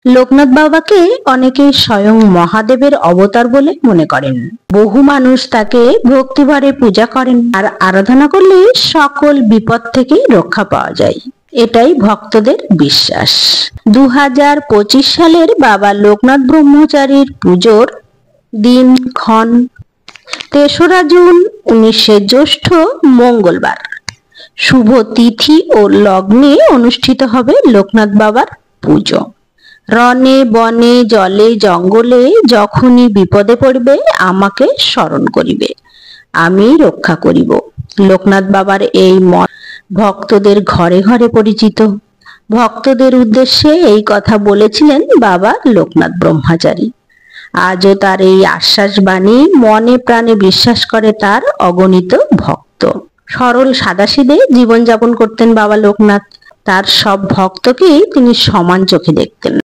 লোকনাথ বাবাকে অনেকে স্বয়ং মহাদেবের অবতার বলে মনে করেন। বহু মানুষ তাকে ভক্তিভরে পূজা করেন আর আরাধনা করলে সকল বিপদ থেকে রক্ষা পাওয়া যায়, এটাই ভক্তদের বিশ্বাস। 2025 সালের বাবা লোকনাথ ব্রহ্মচারীর পুজোর দিনক্ষণ 3রা জুন 19শে জ্যৈষ্ঠ মঙ্গলবার। শুভ তিথি ও লগ্নে অনুষ্ঠিত হবে লোকনাথ বাবার পুজো। রণে বনে জলে জঙ্গলে যখনই বিপদে পড়বে আমাকে স্মরণ করিবে, আমি রক্ষা করিব। লোকনাথ বাবার এই মত ভক্তদের ঘরে ঘরে পরিচিত। ভক্তদের উদ্দেশ্যে এই কথা বলেছিলেন বাবা লোকনাথ ব্রহ্মচারী। আজও তার এই আশ্বাস বাণী মনে প্রাণে বিশ্বাস করে তার অগণিত ভক্ত। সরল সাদাসিধে জীবনযাপন করতেন বাবা লোকনাথ। তার সব ভক্তকেই তিনি সমান চোখে দেখতেন।